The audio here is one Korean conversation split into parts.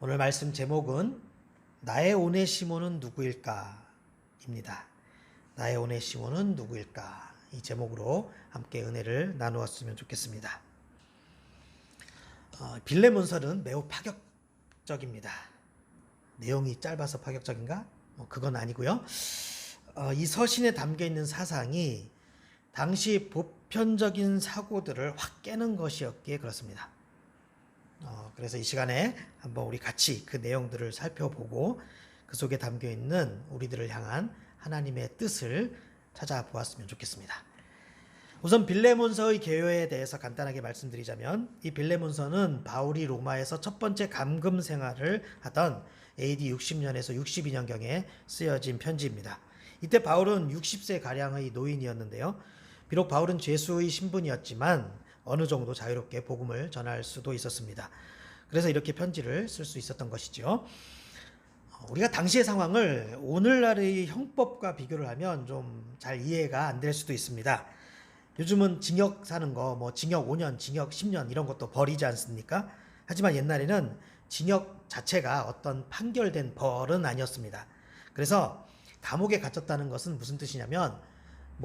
오늘 말씀 제목은 나의 오네시모는 누구일까? 입니다. 나의 오네시모는 누구일까? 이 제목으로 함께 은혜를 나누었으면 좋겠습니다. 빌레몬서는 매우 파격적입니다. 내용이 짧아서 파격적인가? 그건 아니고요. 이 서신에 담겨있는 사상이 당시 보편적인 사고들을 확 깨는 것이었기에 그렇습니다. 그래서 이 시간에 한번 우리 같이 그 내용들을 살펴보고 그 속에 담겨있는 우리들을 향한 하나님의 뜻을 찾아보았으면 좋겠습니다. 우선 빌레몬서의 개요에 대해서 간단하게 말씀드리자면 이 빌레몬서는 바울이 로마에서 첫 번째 감금 생활을 하던 AD 60년에서 62년경에 쓰여진 편지입니다. 이때 바울은 60세가량의 노인이었는데요. 비록 바울은 죄수의 신분이었지만 어느 정도 자유롭게 복음을 전할 수도 있었습니다. 그래서 이렇게 편지를 쓸 수 있었던 것이죠. 우리가 당시의 상황을 오늘날의 형법과 비교를 하면 좀 잘 이해가 안 될 수도 있습니다. 요즘은 징역 사는 거, 징역 5년, 징역 10년 이런 것도 벌이지 않습니까? 하지만 옛날에는 징역 자체가 어떤 판결된 벌은 아니었습니다. 그래서 감옥에 갇혔다는 것은 무슨 뜻이냐면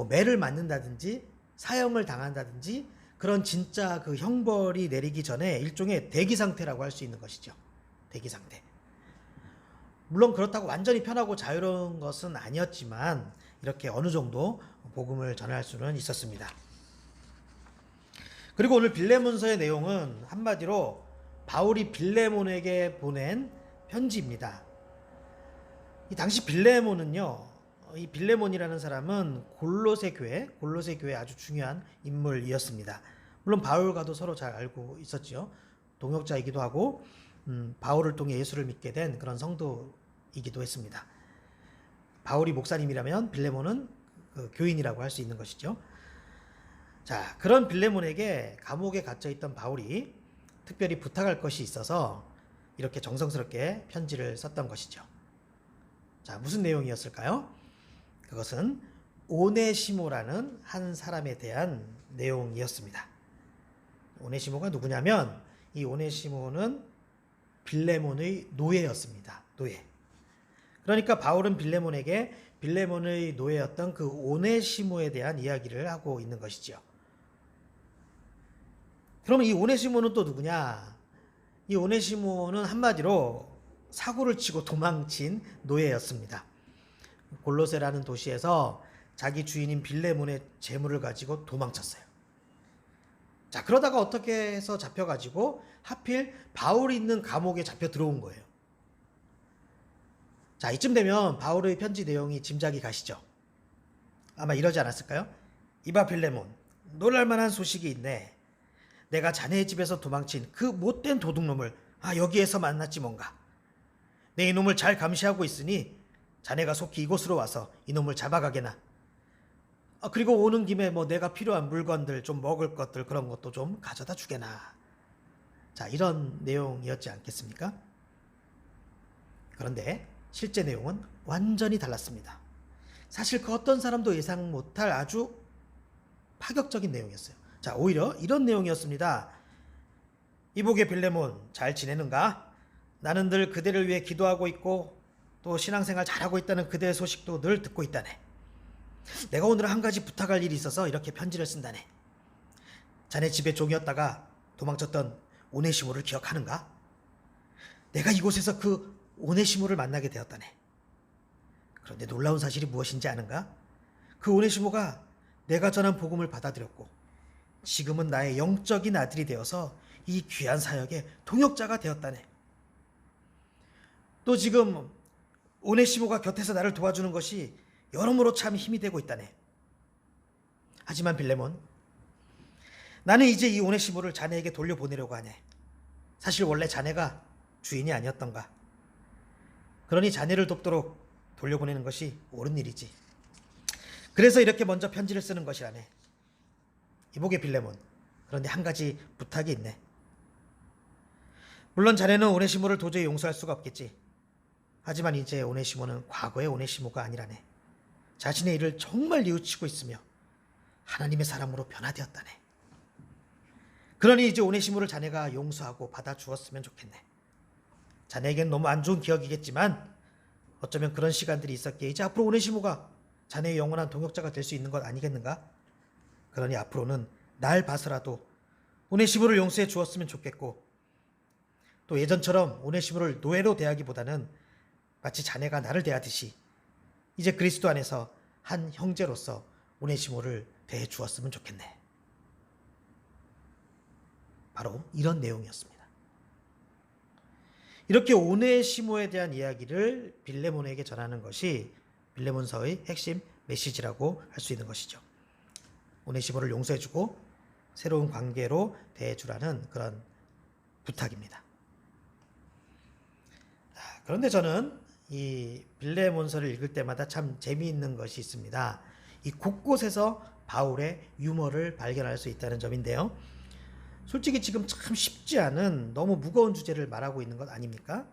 매를 맞는다든지 사형을 당한다든지 그런 진짜 그 형벌이 내리기 전에 일종의 대기 상태라고 할 수 있는 것이죠. 대기 상태. 물론 그렇다고 완전히 편하고 자유로운 것은 아니었지만 이렇게 어느 정도 복음을 전할 수는 있었습니다. 그리고 오늘 빌레몬서의 내용은 한마디로 바울이 빌레몬에게 보낸 편지입니다. 이 당시 빌레몬은요, 이 빌레몬이라는 사람은 골로새 교회 아주 중요한 인물이었습니다. 물론 바울과도 서로 잘 알고 있었죠. 동역자이기도 하고 바울을 통해 예수를 믿게 된 그런 성도이기도 했습니다. 바울이 목사님이라면 빌레몬은 그 교인이라고 할 수 있는 것이죠. 자, 그런 빌레몬에게 감옥에 갇혀있던 바울이 특별히 부탁할 것이 있어서 이렇게 정성스럽게 편지를 썼던 것이죠. 자, 무슨 내용이었을까요? 그것은 오네시모라는 한 사람에 대한 내용이었습니다. 오네시모가 누구냐면 이 오네시모는 빌레몬의 노예였습니다. 노예. 그러니까 바울은 빌레몬에게 빌레몬의 노예였던 그 오네시모에 대한 이야기를 하고 있는 것이죠. 그럼 이 오네시모는 또 누구냐? 이 오네시모는 한마디로 사고를 치고 도망친 노예였습니다. 골로새라는 도시에서 자기 주인인 빌레몬의 재물을 가지고 도망쳤어요. 자, 그러다가 어떻게 해서 잡혀가지고 하필 바울이 있는 감옥에 잡혀 들어온 거예요. 자, 이쯤 되면 바울의 편지 내용이 짐작이 가시죠? 아마 이러지 않았을까요? 이봐 빌레몬, 놀랄만한 소식이 있네. 내가 자네의 집에서 도망친 그 못된 도둑놈을 여기에서 만났지 뭔가. 내 이놈을 잘 감시하고 있으니 자네가 속히 이곳으로 와서 이놈을 잡아가게나. 그리고 오는 김에 내가 필요한 물건들, 좀 먹을 것들 그런 것도 좀 가져다 주게나. 자, 이런 내용이었지 않겠습니까? 그런데 실제 내용은 완전히 달랐습니다. 사실 그 어떤 사람도 예상 못할 아주 파격적인 내용이었어요. 자, 오히려 이런 내용이었습니다. 이보게 빌레몬, 잘 지내는가? 나는 늘 그대를 위해 기도하고 있고 또 신앙생활 잘하고 있다는 그대의 소식도 늘 듣고 있다네. 내가 오늘 한 가지 부탁할 일이 있어서 이렇게 편지를 쓴다네. 자네 집에 종이었다가 도망쳤던 오네시모를 기억하는가? 내가 이곳에서 그 오네시모를 만나게 되었다네. 그런데 놀라운 사실이 무엇인지 아는가? 그 오네시모가 내가 전한 복음을 받아들였고 지금은 나의 영적인 아들이 되어서 이 귀한 사역의 동역자가 되었다네. 또 지금 오네시모가 곁에서 나를 도와주는 것이 여러모로 참 힘이 되고 있다네. 하지만 빌레몬, 나는 이제 이 오네시모를 자네에게 돌려보내려고 하네. 사실 원래 자네가 주인이 아니었던가. 그러니 자네를 돕도록 돌려보내는 것이 옳은 일이지. 그래서 이렇게 먼저 편지를 쓰는 것이라네. 이보게 빌레몬, 그런데 한 가지 부탁이 있네. 물론 자네는 오네시모를 도저히 용서할 수가 없겠지. 하지만 이제 오네시모는 과거의 오네시모가 아니라네. 자신의 일을 정말 뉘우치고 있으며 하나님의 사람으로 변화되었다네. 그러니 이제 오네시모를 자네가 용서하고 받아주었으면 좋겠네. 자네에겐 너무 안 좋은 기억이겠지만 어쩌면 그런 시간들이 있었기에 이제 앞으로 오네시모가 자네의 영원한 동역자가 될 수 있는 것 아니겠는가? 그러니 앞으로는 날 봐서라도 오네시모를 용서해 주었으면 좋겠고, 또 예전처럼 오네시모를 노예로 대하기보다는 마치 자네가 나를 대하듯이 이제 그리스도 안에서 한 형제로서 오네시모를 대해 주었으면 좋겠네. 바로 이런 내용이었습니다. 이렇게 오네시모에 대한 이야기를 빌레몬에게 전하는 것이 빌레몬서의 핵심 메시지라고 할 수 있는 것이죠. 오네시모를 용서해주고 새로운 관계로 대해주라는 그런 부탁입니다. 그런데 저는 이 빌레몬서를 읽을 때마다 참 재미있는 것이 있습니다. 이 곳곳에서 바울의 유머를 발견할 수 있다는 점인데요. 솔직히 지금 참 쉽지 않은 너무 무거운 주제를 말하고 있는 것 아닙니까?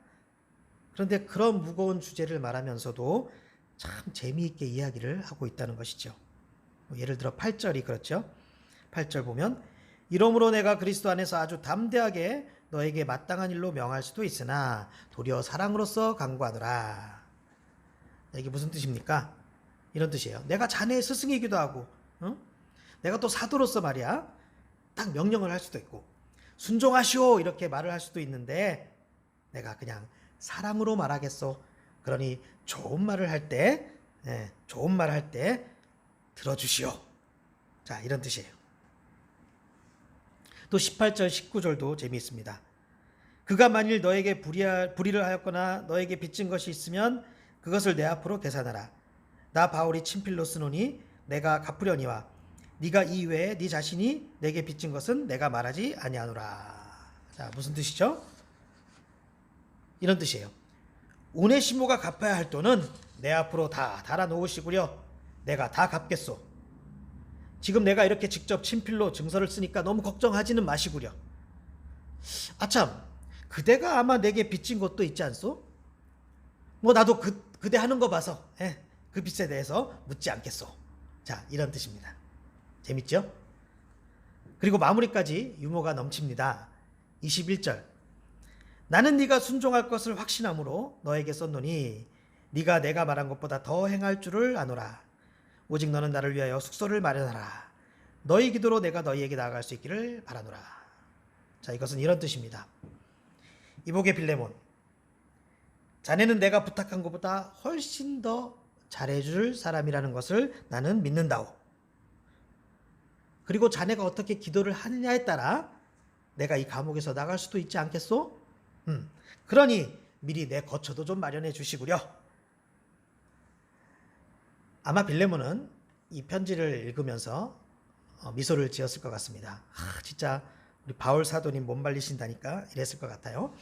그런데 그런 무거운 주제를 말하면서도 참 재미있게 이야기를 하고 있다는 것이죠. 예를 들어 8절이 그렇죠. 8절 보면 이러므로 내가 그리스도 안에서 아주 담대하게 너에게 마땅한 일로 명할 수도 있으나 도리어 사랑으로서 강구하노라. 이게 무슨 뜻입니까? 이런 뜻이에요. 내가 자네의 스승이기도 하고, 내가 또 사도로서 말이야, 딱 명령을 할 수도 있고, 순종하시오 이렇게 말을 할 수도 있는데 내가 그냥 사랑으로 말하겠소. 그러니 좋은 말을 할 때, 좋은 말 할 때 들어주시오. 자, 이런 뜻이에요. 또 18절 19절도 재미있습니다. 그가 만일 너에게 불의를 하였거나 너에게 빚진 것이 있으면 그것을 내 앞으로 계산하라. 나 바울이 친필로 쓰노니 내가 갚으려니와 네가 이외에 네 자신이 내게 빚진 것은 내가 말하지 아니하노라. 자, 무슨 뜻이죠? 이런 뜻이에요. 오네시모가 갚아야 할 돈은 내 앞으로 다 달아놓으시구려. 내가 다 갚겠소. 지금 내가 이렇게 직접 친필로 증서를 쓰니까 너무 걱정하지는 마시구려. 아참, 그대가 아마 내게 빚진 것도 있지 않소? 뭐 나도 그대 하는 거 봐서 그 빚에 대해서 묻지 않겠소. 자, 이런 뜻입니다. 재밌죠? 그리고 마무리까지 유머가 넘칩니다. 21절. 나는 네가 순종할 것을 확신함으로 너에게 썼노니 네가 내가 말한 것보다 더 행할 줄을 아노라. 오직 너는 나를 위하여 숙소를 마련하라. 너희 기도로 내가 너희에게 나아갈 수 있기를 바라노라. 자, 이것은 이런 뜻입니다. 이복의 빌레몬, 자네는 내가 부탁한 것보다 훨씬 더 잘해줄 사람이라는 것을 나는 믿는다오. 그리고 자네가 어떻게 기도를 하느냐에 따라 내가 이 감옥에서 나갈 수도 있지 않겠소? 그러니 미리 내 거처도 좀 마련해 주시구려. 아마 빌레몬은 이 편지를 읽으면서 미소를 지었을 것 같습니다. 진짜 우리 바울 사도님 몸 발리신다니까 이랬을 것 같아요.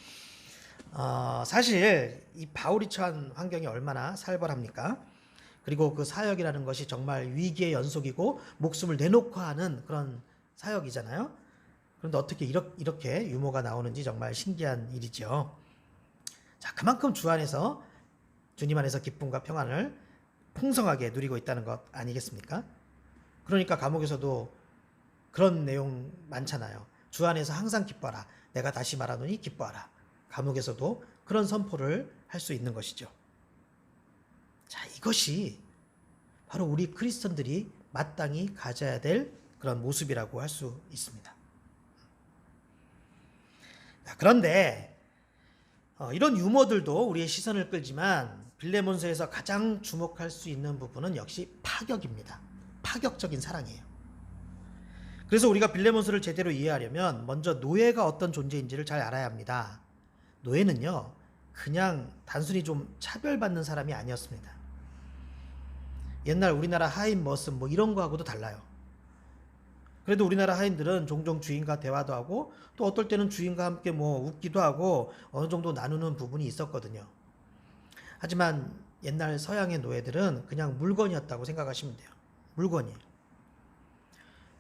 사실 이 바울이 처한 환경이 얼마나 살벌합니까? 그리고 그 사역이라는 것이 정말 위기의 연속이고 목숨을 내놓고 하는 그런 사역이잖아요. 그런데 어떻게 이렇게 유머가 나오는지 정말 신기한 일이죠. 자, 그만큼 주 안에서, 주님 안에서 기쁨과 평안을 풍성하게 누리고 있다는 것 아니겠습니까? 그러니까 감옥에서도 그런 내용 많잖아요. 주 안에서 항상 기뻐하라. 내가 다시 말하노니 기뻐하라. 감옥에서도 그런 선포를 할 수 있는 것이죠. 자, 이것이 바로 우리 크리스천들이 마땅히 가져야 될 그런 모습이라고 할 수 있습니다. 그런데 이런 유머들도 우리의 시선을 끌지만 빌레몬서에서 가장 주목할 수 있는 부분은 역시 파격입니다. 파격적인 사랑이에요. 그래서 우리가 빌레몬서를 제대로 이해하려면 먼저 노예가 어떤 존재인지를 잘 알아야 합니다. 노예는요, 그냥 단순히 좀 차별받는 사람이 아니었습니다. 옛날 우리나라 하인 머슴 뭐 이런 거하고도 달라요. 그래도 우리나라 하인들은 종종 주인과 대화도 하고 또 어떨 때는 주인과 함께 뭐 웃기도 하고 어느 정도 나누는 부분이 있었거든요. 하지만 옛날 서양의 노예들은 그냥 물건이었다고 생각하시면 돼요. 물건이에요.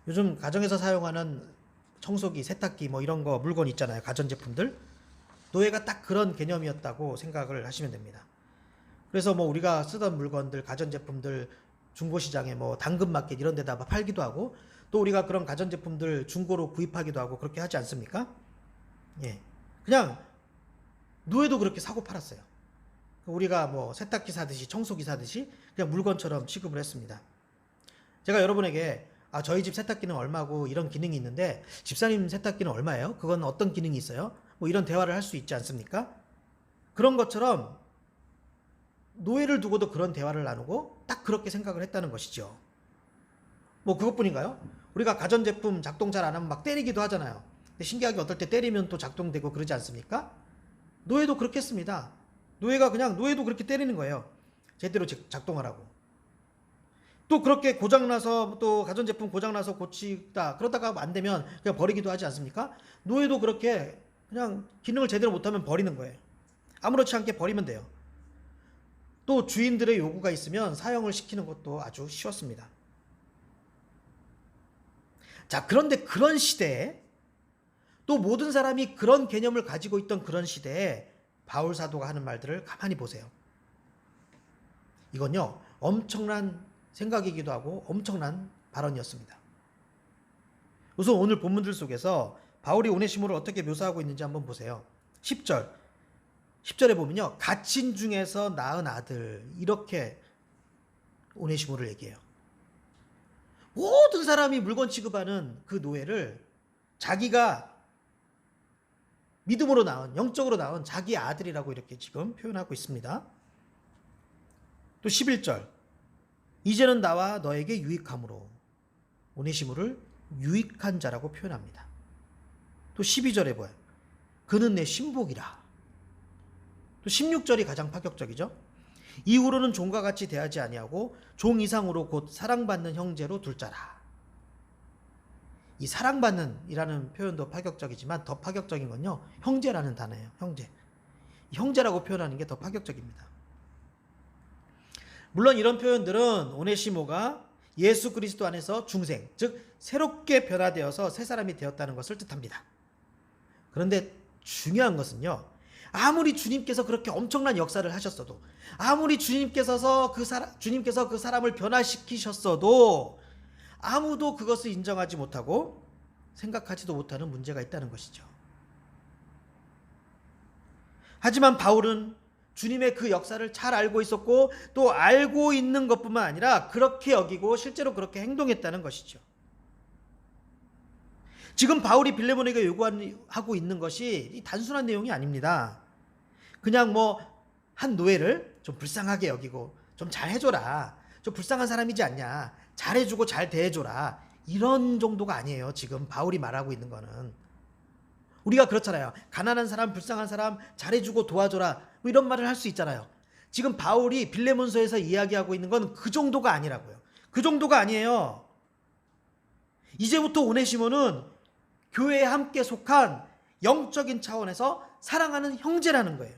요즘 가정에서 사용하는 청소기, 세탁기 뭐 이런 거 물건 있잖아요. 가전제품들. 노예가 딱 그런 개념이었다고 생각을 하시면 됩니다. 그래서 뭐 우리가 쓰던 물건들, 가전제품들 중고시장에 뭐 당근마켓 이런 데다 팔기도 하고 또 우리가 그런 가전제품들 중고로 구입하기도 하고 그렇게 하지 않습니까? 예. 그냥 노예도 그렇게 사고 팔았어요. 우리가 뭐 세탁기 사듯이 청소기 사듯이 그냥 물건처럼 취급을 했습니다. 제가 여러분에게 저희 집 세탁기는 얼마고 이런 기능이 있는데 집사님 세탁기는 얼마예요? 그건 어떤 기능이 있어요? 뭐 이런 대화를 할 수 있지 않습니까? 그런 것처럼 노예를 두고도 그런 대화를 나누고 딱 그렇게 생각을 했다는 것이죠. 뭐 그것뿐인가요? 우리가 가전제품 작동 잘 안 하면 막 때리기도 하잖아요. 근데 신기하게 어떨 때 때리면 또 작동되고 그러지 않습니까? 노예도 그렇게 했습니다. 노예도 그렇게 때리는 거예요. 제대로 작동하라고. 또 그렇게 고장나서 또 가전제품 고장나서 고치다 그러다가 안 되면 그냥 버리기도 하지 않습니까? 노예도 그렇게 그냥 기능을 제대로 못하면 버리는 거예요. 아무렇지 않게 버리면 돼요. 또 주인들의 요구가 있으면 사용을 시키는 것도 아주 쉬웠습니다. 자, 그런데 그런 시대에 또 모든 사람이 그런 개념을 가지고 있던 그런 시대에 바울 사도가 하는 말들을 가만히 보세요. 이건요, 엄청난 생각이기도 하고 엄청난 발언이었습니다. 우선 오늘 본문들 속에서 바울이 오네시모를 어떻게 묘사하고 있는지 한번 보세요. 10절에 보면요, 갇힌 중에서 낳은 아들, 이렇게 오네시모를 얘기해요. 모든 사람이 물건 취급하는 그 노예를 자기가 믿음으로 낳은, 영적으로 낳은 자기 아들이라고 이렇게 지금 표현하고 있습니다. 또 11절, 이제는 나와 너에게 유익함으로 오네시모를 유익한 자라고 표현합니다. 또 12절에 뭐예요? 그는 내 신복이라. 또 16절이 가장 파격적이죠. 이후로는 종과 같이 대하지 아니하고 종 이상으로 곧 사랑받는 형제로 둘 자라. 이 사랑받는 이라는 표현도 파격적이지만 더 파격적인 건요, 형제라는 단어예요. 형제라고 표현하는 게 더 파격적입니다. 물론 이런 표현들은 오네시모가 예수 그리스도 안에서 중생, 즉 새롭게 변화되어서 새 사람이 되었다는 것을 뜻합니다. 그런데 중요한 것은요, 아무리 주님께서 그렇게 엄청난 역사를 하셨어도, 아무리 주님께서 그 사람을 변화시키셨어도 아무도 그것을 인정하지 못하고 생각하지도 못하는 문제가 있다는 것이죠. 하지만 바울은 주님의 그 역사를 잘 알고 있었고, 또 알고 있는 것뿐만 아니라 그렇게 여기고 실제로 그렇게 행동했다는 것이죠. 지금 바울이 빌레몬에게 요구하고 있는 것이 단순한 내용이 아닙니다. 그냥 한 노예를 좀 불쌍하게 여기고 좀 잘해줘라, 좀 불쌍한 사람이지 않냐, 잘해주고 잘 대해줘라, 이런 정도가 아니에요. 지금 바울이 말하고 있는 거는. 우리가 그렇잖아요. 가난한 사람, 불쌍한 사람 잘해주고 도와줘라, 뭐 이런 말을 할 수 있잖아요. 지금 바울이 빌레몬서에서 이야기하고 있는 건 그 정도가 아니라고요. 그 정도가 아니에요. 이제부터 오네시모는 교회에 함께 속한 영적인 차원에서 사랑하는 형제라는 거예요.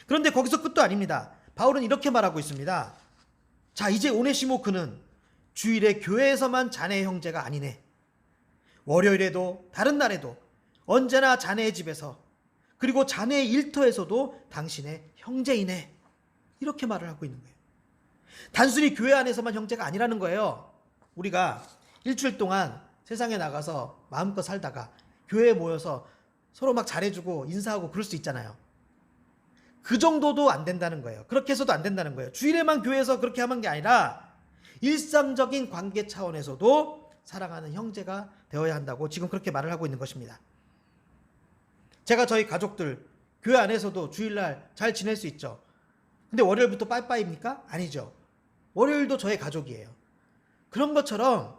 그런데 거기서 끝도 아닙니다. 바울은 이렇게 말하고 있습니다. 자, 이제 오네시모 그는 주일에 교회에서만 자네의 형제가 아니네. 월요일에도 다른 날에도 언제나 자네의 집에서, 그리고 자네의 일터에서도 당신의 형제이네. 이렇게 말을 하고 있는 거예요. 단순히 교회 안에서만 형제가 아니라는 거예요. 우리가 일주일 동안 세상에 나가서 마음껏 살다가 교회에 모여서 서로 막 잘해주고 인사하고 그럴 수 있잖아요. 그 정도도 안 된다는 거예요. 그렇게 해서도 안 된다는 거예요. 주일에만 교회에서 그렇게 하는 게 아니라 일상적인 관계 차원에서도 사랑하는 형제가 되어야 한다고 지금 그렇게 말을 하고 있는 것입니다. 제가 저희 가족들 교회 안에서도 주일날 잘 지낼 수 있죠. 근데 월요일부터 빠이빠이입니까? 아니죠. 월요일도 저의 가족이에요. 그런 것처럼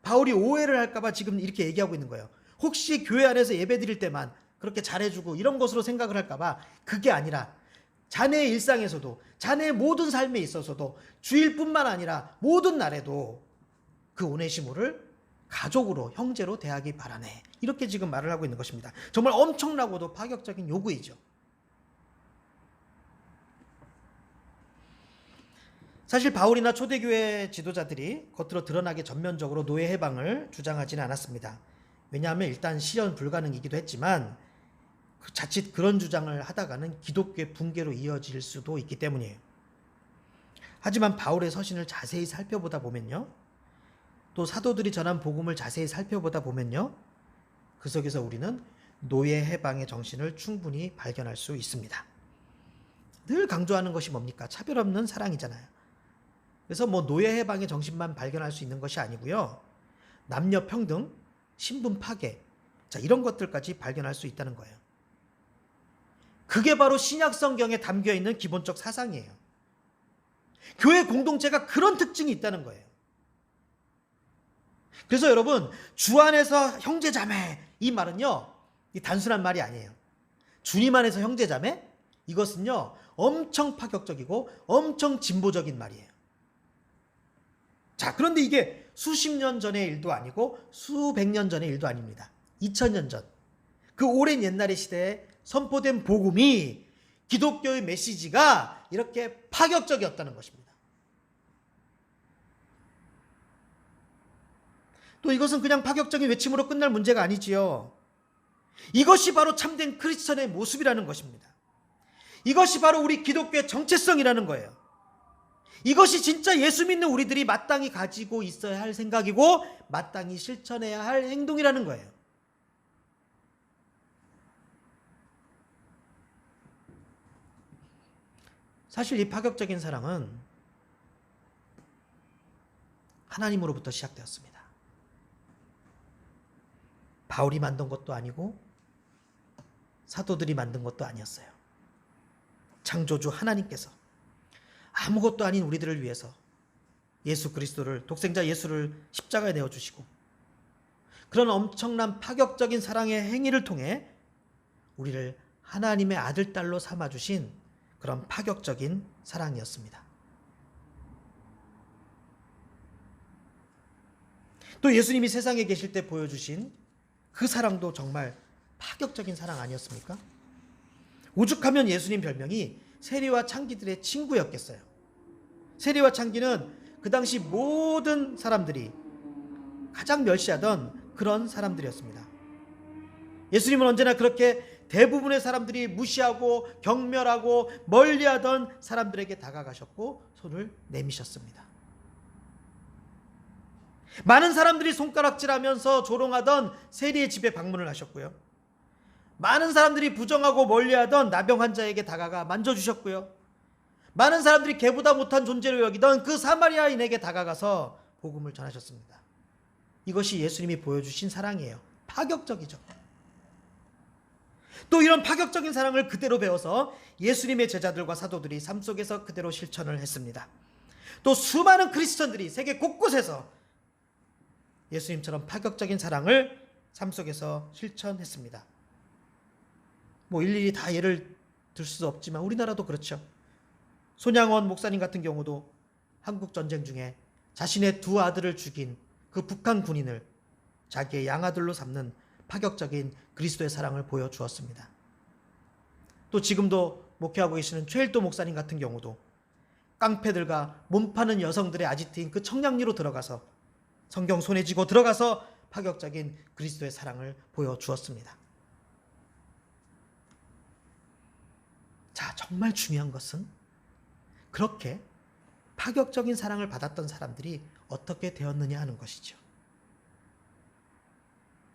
바울이 오해를 할까봐 지금 이렇게 얘기하고 있는 거예요. 혹시 교회 안에서 예배 드릴 때만 그렇게 잘해주고 이런 것으로 생각을 할까봐, 그게 아니라 자네의 일상에서도, 자네의 모든 삶에 있어서도, 주일뿐만 아니라 모든 날에도 그 오네시모를 가족으로, 형제로 대하기 바라네. 이렇게 지금 말을 하고 있는 것입니다. 정말 엄청나고도 파격적인 요구이죠. 사실 바울이나 초대교회 지도자들이 겉으로 드러나게 전면적으로 노예 해방을 주장하지는 않았습니다. 왜냐하면 일단 실현 불가능이기도 했지만 자칫 그런 주장을 하다가는 기독교의 붕괴로 이어질 수도 있기 때문이에요. 하지만 바울의 서신을 자세히 살펴보다 보면요, 또 사도들이 전한 복음을 자세히 살펴보다 보면요, 그 속에서 우리는 노예 해방의 정신을 충분히 발견할 수 있습니다. 늘 강조하는 것이 뭡니까? 차별 없는 사랑이잖아요. 그래서 노예 해방의 정신만 발견할 수 있는 것이 아니고요. 남녀 평등, 신분 파괴, 자, 이런 것들까지 발견할 수 있다는 거예요. 그게 바로 신약 성경에 담겨 있는 기본적 사상이에요. 교회 공동체가 그런 특징이 있다는 거예요. 그래서 여러분, 주 안에서 형제자매, 이 말은요, 이 단순한 말이 아니에요. 주님 안에서 형제자매, 이것은요, 엄청 파격적이고 엄청 진보적인 말이에요. 자, 그런데 이게 수십 년 전의 일도 아니고 수백 년 전의 일도 아닙니다. 2000년 전, 그 오랜 옛날의 시대에 선포된 복음이, 기독교의 메시지가 이렇게 파격적이었다는 것입니다. 또 이것은 그냥 파격적인 외침으로 끝날 문제가 아니지요. 이것이 바로 참된 크리스천의 모습이라는 것입니다. 이것이 바로 우리 기독교의 정체성이라는 거예요. 이것이 진짜 예수 믿는 우리들이 마땅히 가지고 있어야 할 생각이고 마땅히 실천해야 할 행동이라는 거예요. 사실 이 파격적인 사랑은 하나님으로부터 시작되었습니다. 바울이 만든 것도 아니고 사도들이 만든 것도 아니었어요. 창조주 하나님께서 아무것도 아닌 우리들을 위해서 예수 그리스도를, 독생자 예수를 십자가에 내어주시고 그런 엄청난 파격적인 사랑의 행위를 통해 우리를 하나님의 아들, 딸로 삼아주신 그런 파격적인 사랑이었습니다. 또 예수님이 세상에 계실 때 보여주신 그 사랑도 정말 파격적인 사랑 아니었습니까? 오죽하면 예수님 별명이 세리와 창기들의 친구였겠어요. 세리와 창기는 그 당시 모든 사람들이 가장 멸시하던 그런 사람들이었습니다. 예수님은 언제나 그렇게 대부분의 사람들이 무시하고 경멸하고 멀리하던 사람들에게 다가가셨고 손을 내미셨습니다. 많은 사람들이 손가락질하면서 조롱하던 세리의 집에 방문을 하셨고요. 많은 사람들이 부정하고 멀리하던 나병 환자에게 다가가 만져주셨고요. 많은 사람들이 개보다 못한 존재로 여기던 그 사마리아인에게 다가가서 복음을 전하셨습니다. 이것이 예수님이 보여주신 사랑이에요. 파격적이죠. 또 이런 파격적인 사랑을 그대로 배워서 예수님의 제자들과 사도들이 삶 속에서 그대로 실천을 했습니다. 또 수많은 크리스천들이 세계 곳곳에서 예수님처럼 파격적인 사랑을 삶 속에서 실천했습니다. 일일이 다 예를 들 수 없지만 우리나라도 그렇죠. 손양원 목사님 같은 경우도 한국 전쟁 중에 자신의 두 아들을 죽인 그 북한 군인을 자기의 양아들로 삼는 파격적인 그리스도의 사랑을 보여주었습니다. 또 지금도 목회하고 계시는 최일도 목사님 같은 경우도 깡패들과 몸파는 여성들의 아지트인 그 청량리로 들어가서 성경 손에 쥐고 들어가서 파격적인 그리스도의 사랑을 보여주었습니다. 자, 정말 중요한 것은 그렇게 파격적인 사랑을 받았던 사람들이 어떻게 되었느냐 하는 것이죠.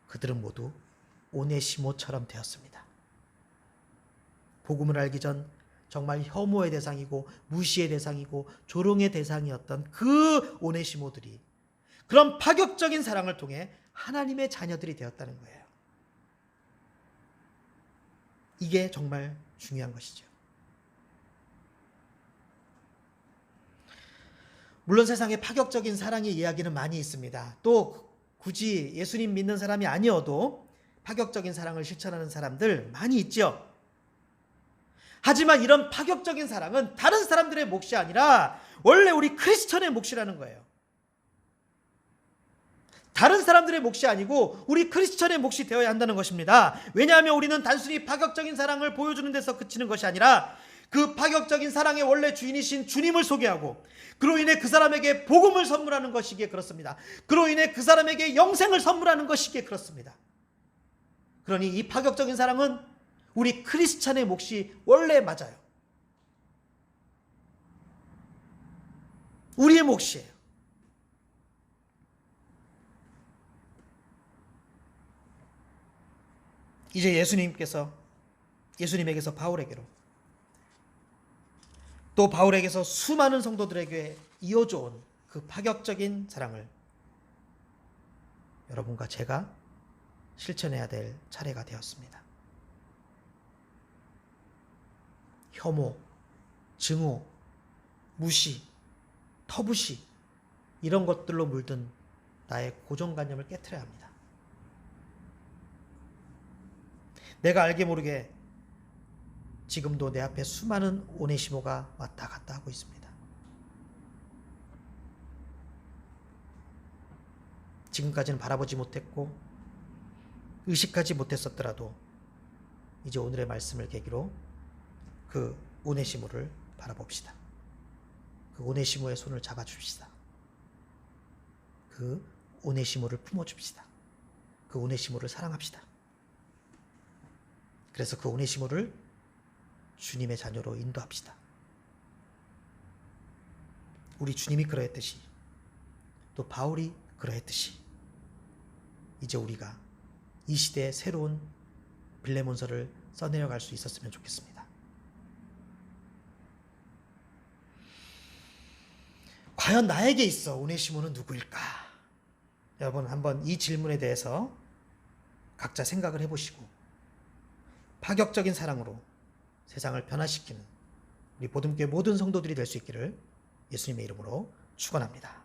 그들은 모두 오네시모처럼 되었습니다. 복음을 알기 전 정말 혐오의 대상이고 무시의 대상이고 조롱의 대상이었던 그 오네시모들이 그런 파격적인 사랑을 통해 하나님의 자녀들이 되었다는 거예요. 이게 정말 중요한 것이죠. 물론 세상에 파격적인 사랑의 이야기는 많이 있습니다. 또 굳이 예수님 믿는 사람이 아니어도 파격적인 사랑을 실천하는 사람들 많이 있죠. 하지만 이런 파격적인 사랑은 다른 사람들의 몫이 아니라 원래 우리 크리스천의 몫이라는 거예요. 다른 사람들의 몫이 아니고 우리 크리스천의 몫이 되어야 한다는 것입니다. 왜냐하면 우리는 단순히 파격적인 사랑을 보여주는 데서 그치는 것이 아니라 그 파격적인 사랑의 원래 주인이신 주님을 소개하고 그로 인해 그 사람에게 복음을 선물하는 것이기에 그렇습니다. 그로 인해 그 사람에게 영생을 선물하는 것이기에 그렇습니다. 그러니 이 파격적인 사랑은 우리 크리스찬의 몫이 원래 맞아요. 우리의 몫이에요. 이제 예수님에게서 바울에게로, 또 바울에게서 수많은 성도들에게 이어져온 그 파격적인 사랑을 여러분과 제가 실천해야 될 차례가 되었습니다. 혐오, 증오, 무시, 터부시, 이런 것들로 물든 나의 고정관념을 깨트려야 합니다. 내가 알게 모르게 지금도 내 앞에 수많은 오네시모가 왔다 갔다 하고 있습니다. 지금까지는 바라보지 못했고 의식하지 못했었더라도 이제 오늘의 말씀을 계기로 그 오네시모를 바라봅시다. 그 오네시모의 손을 잡아줍시다. 그 오네시모를 품어줍시다. 그 오네시모를 사랑합시다. 그래서 그 오네시모를 주님의 자녀로 인도합시다. 우리 주님이 그러했듯이, 또 바울이 그러했듯이 이제 우리가 이 시대의 새로운 빌레몬서를 써내려갈 수 있었으면 좋겠습니다. 과연 나에게 있어 오네시모는 누구일까? 여러분 한번 이 질문에 대해서 각자 생각을 해보시고 파격적인 사랑으로 세상을 변화시키는 우리 보듬교회 모든 성도들이 될 수 있기를 예수님의 이름으로 축원합니다.